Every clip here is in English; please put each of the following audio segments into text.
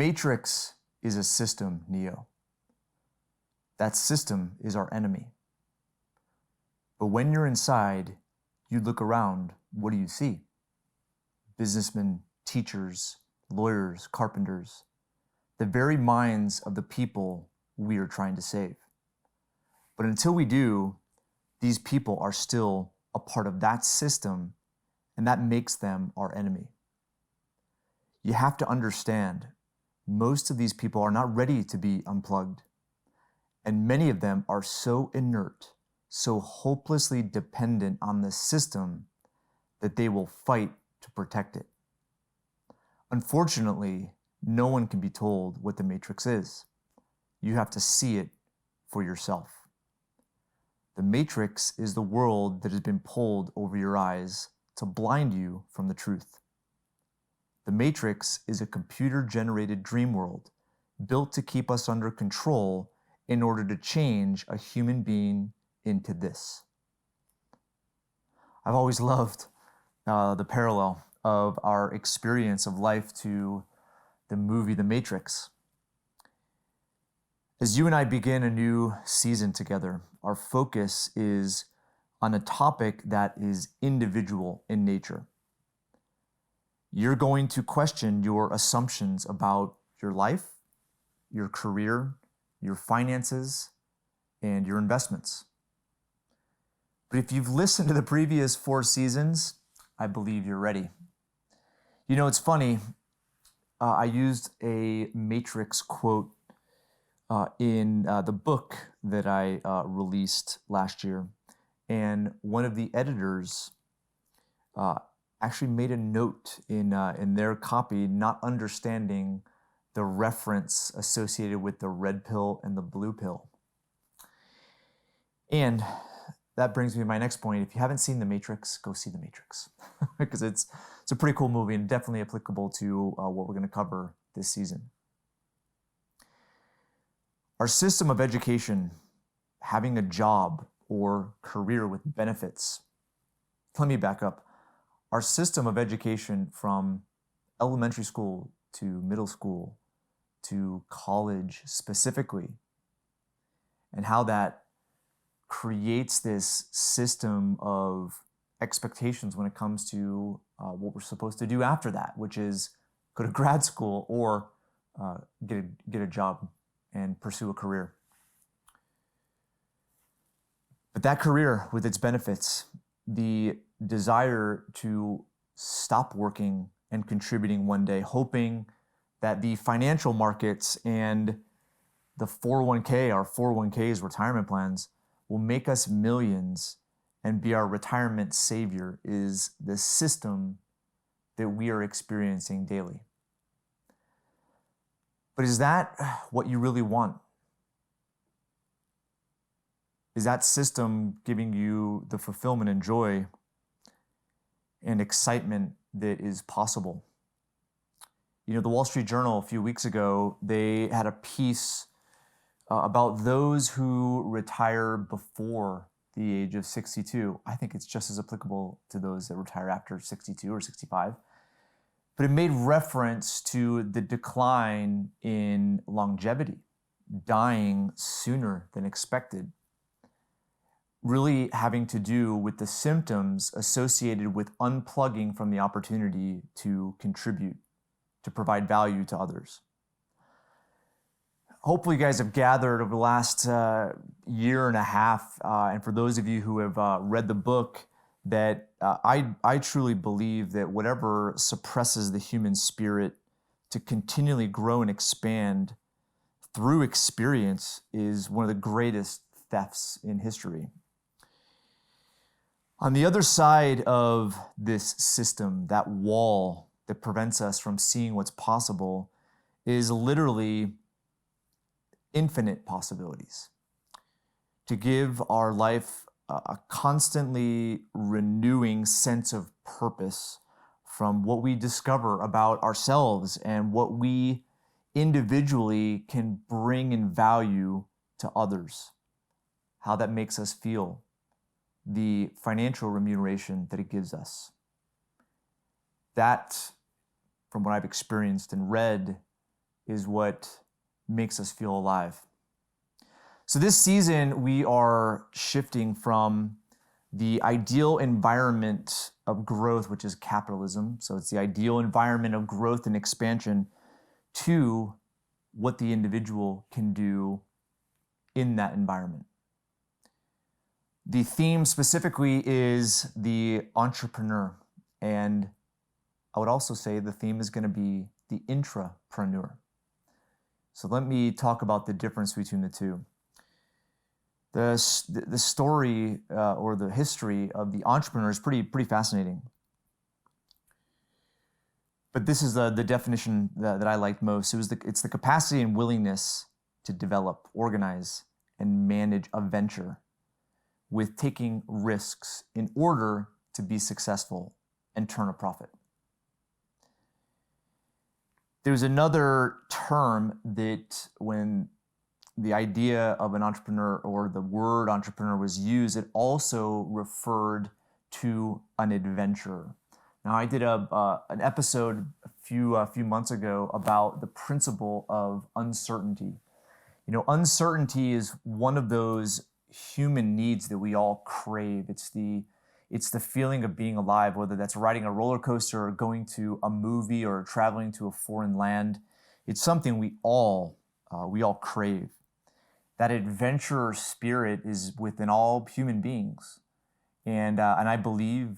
matrix is a system, Neo. That system is our enemy. But when you're inside, you look around, what do you see? Businessmen, teachers, lawyers, carpenters, the very minds of the people we are trying to save. But until we do, these people are still a part of that system, and that makes them our enemy. You have to understand, most of these people are not ready to be unplugged, and many of them are so inert, so hopelessly dependent on the system that they will fight to protect it. Unfortunately, no one can be told what the matrix is. You have to see it for yourself. The matrix is the world that has been pulled over your eyes to blind you from the truth. The matrix is a computer-generated dream world built to keep us under control in order to change a human being into this. I've always loved the parallel of our experience of life to the movie The Matrix. As you and I begin a new season together, our focus is on a topic that is individual in nature. You're going to question your assumptions about your life, your career, your finances, and your investments. But if you've listened to the previous 4 seasons, I believe you're ready. You know, it's funny, I used a Matrix quote in the book that I released last year. And one of the editors actually made a note in their copy, not understanding the reference associated with the red pill and the blue pill. And that brings me to my next point. If you haven't seen The Matrix, go see The Matrix because it's a pretty cool movie and definitely applicable to what we're going to cover this season. Our system of education, having a job or career with benefits. Let me back up. Our system of education from elementary school to middle school to college specifically, and how that creates this system of expectations when it comes to what we're supposed to do after that, which is go to grad school or get a job and pursue a career. But that career with its benefits, the desire to stop working and contributing one day, hoping that the financial markets and the 401k, our 401ks, retirement plans, will make us millions and be our retirement savior, is the system that we are experiencing daily. But is that what you really want? Is that system giving you the fulfillment and joy and excitement that is possible? You know, the Wall Street Journal a few weeks ago, they had a piece about those who retire before the age of 62. I think it's just as applicable to those that retire after 62 or 65. But it made reference to the decline in longevity, dying sooner than expected, really having to do with the symptoms associated with unplugging from the opportunity to contribute, to provide value to others. Hopefully you guys have gathered over the last year and a half, and for those of you who have read the book, that I truly believe that whatever suppresses the human spirit to continually grow and expand through experience is one of the greatest thefts in history. On the other side of this system, that wall that prevents us from seeing what's possible, is literally infinite possibilities. To give our life a constantly renewing sense of purpose from what we discover about ourselves and what we individually can bring in value to others, how that makes us feel, the financial remuneration that it gives us. That, from what I've experienced and read, is what makes us feel alive. So this season, we are shifting from the ideal environment of growth, which is capitalism. So it's the ideal environment of growth and expansion, to what the individual can do in that environment. The theme specifically is the entrepreneur. And I would also say the theme is going to be the intrapreneur. So let me talk about the difference between the two. The story or the history of the entrepreneur is pretty fascinating. But this is the definition that I liked most. It's the capacity and willingness to develop, organize, and manage a venture with taking risks in order to be successful and turn a profit. There's another term that when the idea of an entrepreneur or the word entrepreneur was used, it also referred to an adventurer. Now, I did an episode a few months ago about the principle of uncertainty. You know, uncertainty is one of those human needs that we all crave. It's the feeling of being alive, whether that's riding a roller coaster or going to a movie or traveling to a foreign land. It's something we all crave. That adventurer spirit is within all human beings, and I believe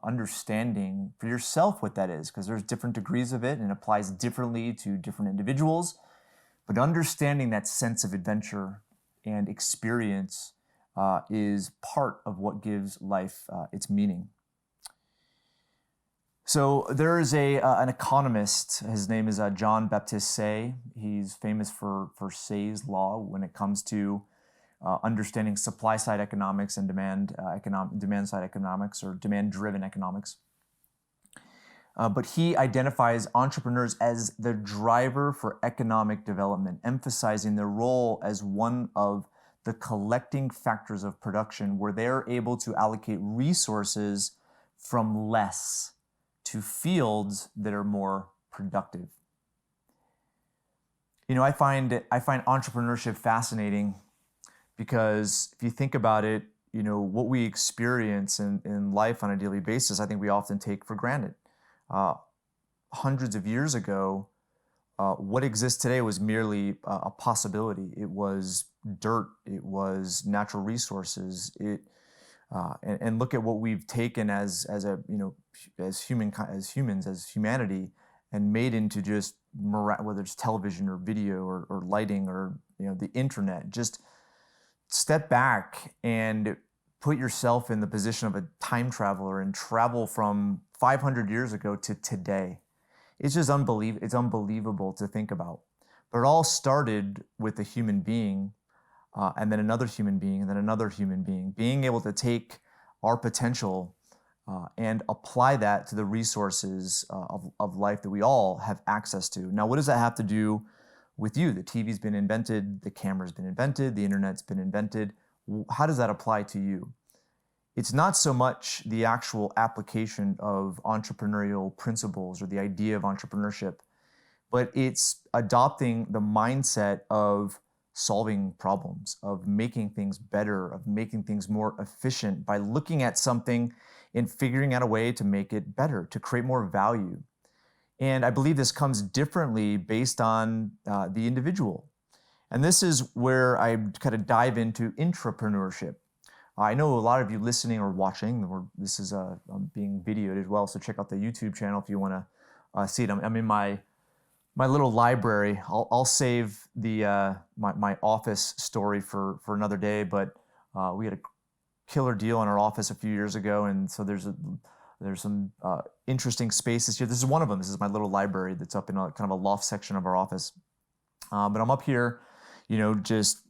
understanding for yourself what that is, because there's different degrees of it and it applies differently to different individuals. But understanding that sense of adventure and experience is part of what gives life its meaning. So there is an economist. His name is John Baptiste Say. He's famous for Say's law when it comes to understanding supply side economics and demand side economics, or demand driven economics. But he identifies entrepreneurs as the driver for economic development, emphasizing their role as one of the collecting factors of production, where they're able to allocate resources from less to fields that are more productive. You know, I find entrepreneurship fascinating because if you think about it, you know, what we experience in life on a daily basis, I think we often take for granted. Hundreds of years ago, what exists today was merely a possibility. It was dirt. It was natural resources. And look at what we've taken as humanity, and made into just whether it's television or video or lighting or the internet. Just step back and put yourself in the position of a time traveler and travel from 500 years ago to today. It's just unbelievable. It's unbelievable to think about. But it all started with a human being, and then another human being, and then another human being, being able to take our potential and apply that to the resources of life that we all have access to. Now, what does that have to do with you? The TV's been invented, the camera's been invented, the internet's been invented. How does that apply to you? It's not so much the actual application of entrepreneurial principles or the idea of entrepreneurship, but it's adopting the mindset of solving problems, of making things better, of making things more efficient by looking at something and figuring out a way to make it better, to create more value. And I believe this comes differently based on the individual. And this is where I kind of dive into intrapreneurship. I know a lot of you listening or watching, this is being videoed as well, so check out the YouTube channel if you want to see it. I'm in my little library. I'll save the my office story for another day, but we had a killer deal in our office a few years ago, and so there's some interesting spaces here. This is one of them. This is my little library that's up in a kind of a loft section of our office. But I'm up here, just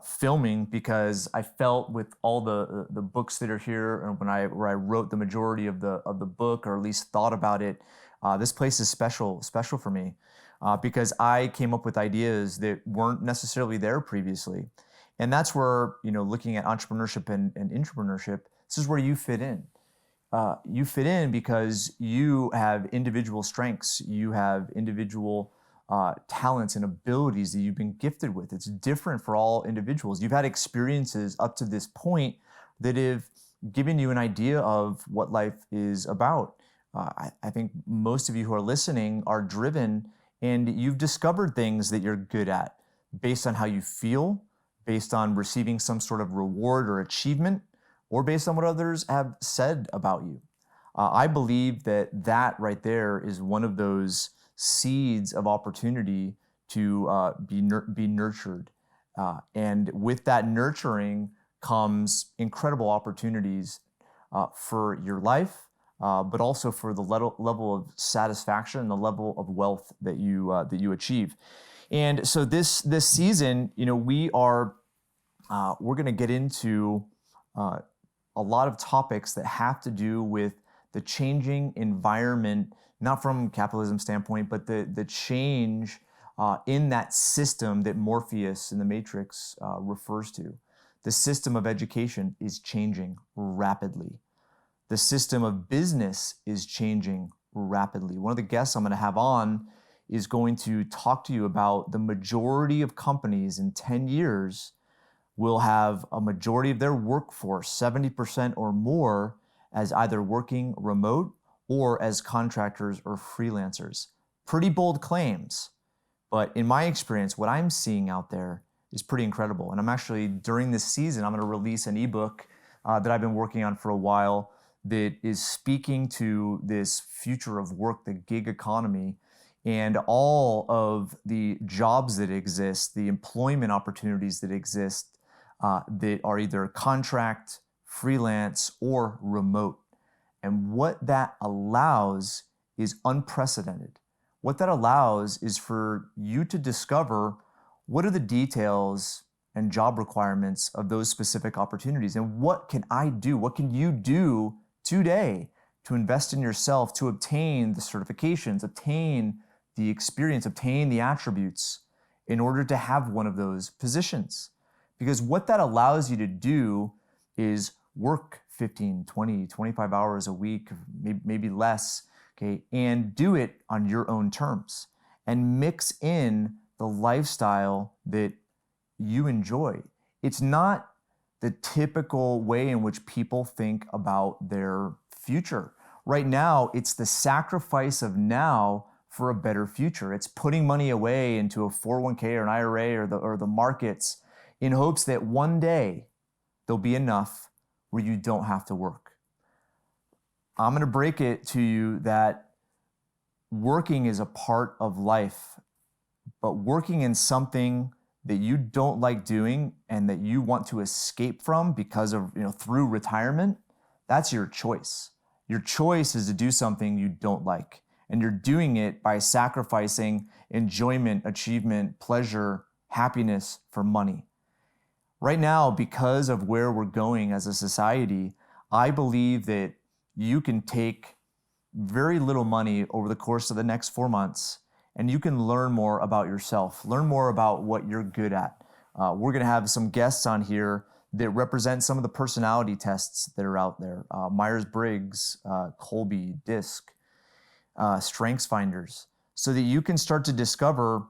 filming because I felt with all the books that are here, and where I wrote the majority of the book, or at least thought about it, this place is special for me because I came up with ideas that weren't necessarily there previously. And that's where, looking at entrepreneurship and intrapreneurship, this is where you fit in. You fit in because you have individual strengths, you have individual talents and abilities that you've been gifted with. It's different for all individuals. You've had experiences up to this point that have given you an idea of what life is about. I think most of you who are listening are driven, and you've discovered things that you're good at based on how you feel, based on receiving some sort of reward or achievement, or based on what others have said about you. I believe that right there is one of those seeds of opportunity to be nurtured. And with that nurturing comes incredible opportunities for your life, but also for the level of satisfaction and the level of wealth that you achieve. And so this season, we're going to get into a lot of topics that have to do with the changing environment, not from a capitalism standpoint, but the change in that system that Morpheus in the Matrix refers to. The system of education is changing rapidly. The system of business is changing rapidly. One of the guests I'm going to have on is going to talk to you about the majority of companies in 10 years will have a majority of their workforce, 70% or more, as either working remote or as contractors or freelancers. Pretty bold claims, but in my experience, what I'm seeing out there is pretty incredible. And I'm actually, during this season, I'm going to release an ebook that I've been working on for a while that is speaking to this future of work, the gig economy, and all of the jobs that exist, the employment opportunities that exist that are either contract, freelance, or remote. And what that allows is unprecedented. What that allows is for you to discover what are the details and job requirements of those specific opportunities, and what can I do? What can you do today to invest in yourself, to obtain the certifications, obtain the experience, obtain the attributes in order to have one of those positions? Because what that allows you to do is work 15, 20, 25 hours a week, maybe less, okay, and do it on your own terms and mix in the lifestyle that you enjoy. It's not the typical way in which people think about their future. Right now, it's the sacrifice of now for a better future. It's putting money away into a 401k or an IRA or the markets in hopes that one day there'll be enough where you don't have to work. I'm going to break it to you that working is a part of life, but working in something that you don't like doing and that you want to escape from because of, through retirement, that's your choice. Your choice is to do something you don't like, and you're doing it by sacrificing enjoyment, achievement, pleasure, happiness for money. Right now, because of where we're going as a society, I believe that you can take very little money over the course of the next 4 months, and you can learn more about yourself, learn more about what you're good at. We're going to have some guests on here that represent some of the personality tests that are out there. Myers-Briggs, Colby, DISC, Strengths Finders, so that you can start to discover,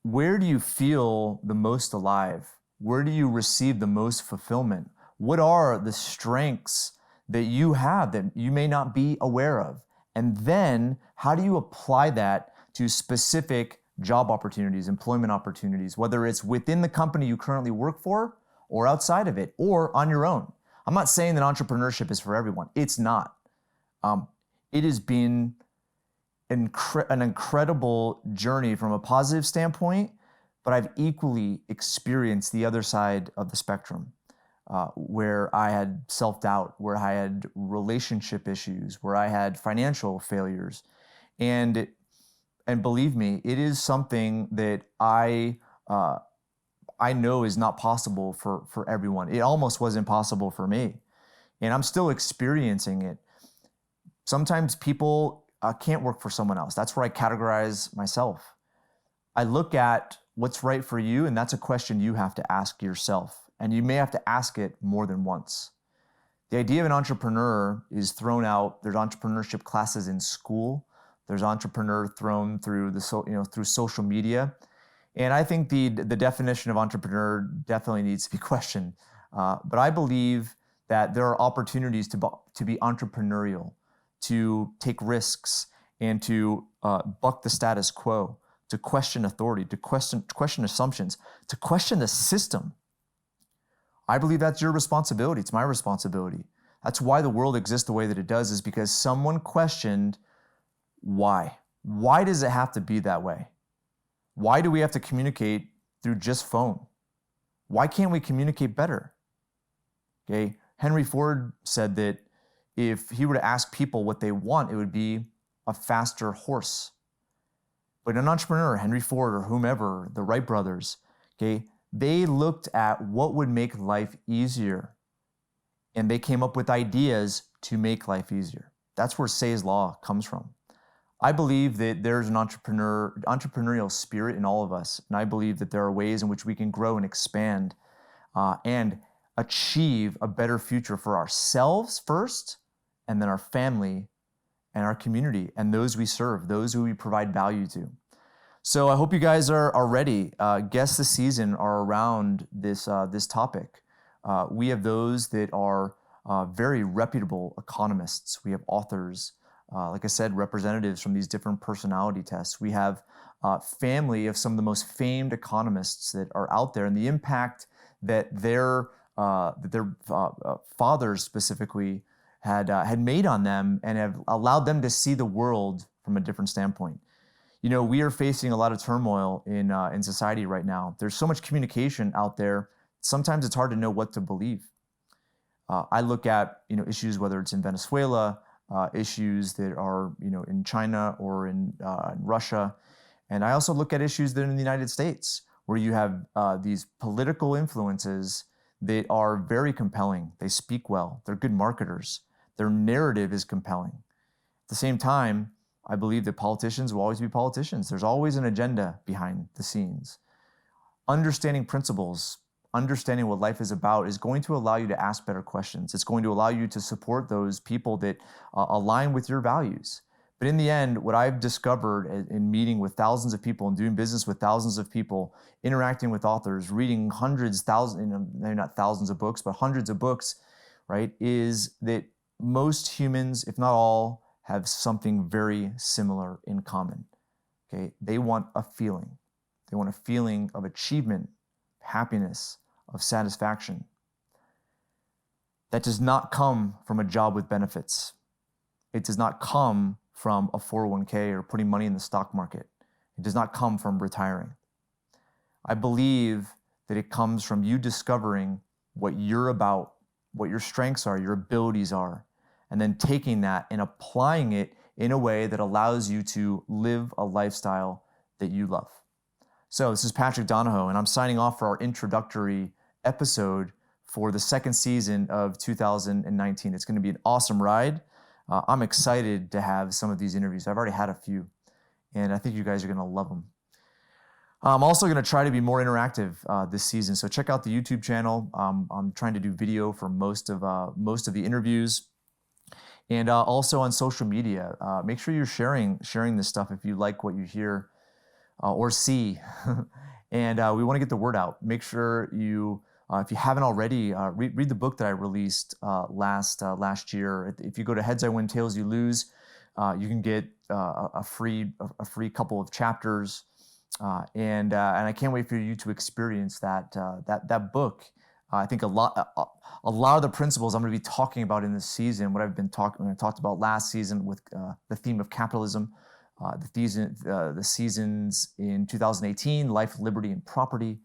where do you feel the most alive? Where do you receive the most fulfillment? What are the strengths that you have that you may not be aware of? And then how do you apply that to specific job opportunities, employment opportunities, whether it's within the company you currently work for or outside of it or on your own? I'm not saying that entrepreneurship is for everyone. It's not. It has been an incredible journey from a positive standpoint, but I've equally experienced the other side of the spectrum, where I had self-doubt, where I had relationship issues, where I had financial failures. And believe me, it is something that I know is not possible for everyone. It almost was impossible for me, and I'm still experiencing it. Sometimes people can't work for someone else. That's where I categorize myself. I look at what's right for you, and that's a question you have to ask yourself, and you may have to ask it more than once. The idea of an entrepreneur is thrown out. There's entrepreneurship classes in school, There's entrepreneur thrown through through social media. And I think the definition of entrepreneur definitely needs to be questioned. But I believe that there are opportunities to be entrepreneurial, to take risks, and to buck the status quo, to question authority, to question assumptions, to question the system. I believe that's your responsibility. It's my responsibility. That's why the world exists the way that it does, is because someone questioned why. Why does it have to be that way? Why do we have to communicate through just phone? Why can't we communicate better? Okay, Henry Ford said that if he were to ask people what they want, it would be a faster horse. But an entrepreneur, Henry Ford or whomever, the Wright brothers, okay, they looked at what would make life easier, and they came up with ideas to make life easier. That's where Say's Law comes from. I believe that there's an entrepreneurial spirit in all of us, and I believe that there are ways in which we can grow and expand and achieve a better future for ourselves first, and then our family and our community and those we serve, those who we provide value to. So I hope you guys are ready. Guests this season are around this topic. We have those that are very reputable economists. We have authors, like I said, representatives from these different personality tests. We have family of some of the most famed economists that are out there, and the impact that their fathers specifically had made on them and have allowed them to see the world from a different standpoint. You know, we are facing a lot of turmoil in society right now. There's so much communication out there. Sometimes it's hard to know what to believe. I look at issues, whether it's in Venezuela, issues that are in China or in Russia, and I also look at issues that are in the United States, where you have these political influences that are very compelling. They speak well. They're good marketers. Their narrative is compelling. At the same time, I believe that politicians will always be politicians. There's always an agenda behind the scenes. Understanding principles, understanding what life is about is going to allow you to ask better questions. It's going to allow you to support those people that align with your values. But in the end, what I've discovered in meeting with thousands of people and doing business with thousands of people, interacting with authors, reading maybe not thousands of books, but hundreds of books, right, is that most humans, if not all, have something very similar in common. Okay, they want a feeling. They want a feeling of achievement, happiness, of satisfaction. That does not come from a job with benefits. It does not come from a 401k or putting money in the stock market. It does not come from retiring. I believe that it comes from you discovering what you're about, what your strengths are, your abilities are, and then taking that and applying it in a way that allows you to live a lifestyle that you love. So this is Patrick Donahoe, and I'm signing off for our introductory episode for the second season of 2019. It's going to be an awesome ride. I'm excited to have some of these interviews. I've already had a few, and I think you guys are going to love them. I'm also going to try to be more interactive this season, so check out the YouTube channel. I'm trying to do video for most of the interviews, and also on social media. Make sure you're sharing this stuff if you like what you hear or see, and we want to get the word out. Make sure you, if you haven't already, read the book that I released last year. If you go to Heads I Win, Tails You Lose, you can get a free couple of chapters, and I can't wait for you to experience that book. I think a lot of the principles I'm going to be talking about in this season, what I talked about last season with the theme of capitalism, the seasons in 2018, life, liberty, and property.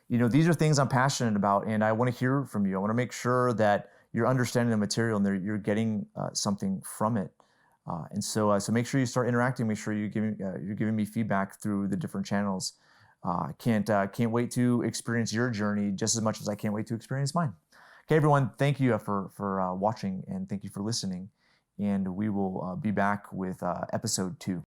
These are things I'm passionate about, and I want to hear from you. I want to make sure that you're understanding the material and you're getting something from it. And so make sure you start interacting. Make sure you're giving me feedback through the different channels. Can't wait to experience your journey just as much as I can't wait to experience mine. Okay, everyone, thank you for watching, and thank you for listening. And we will be back with episode 2.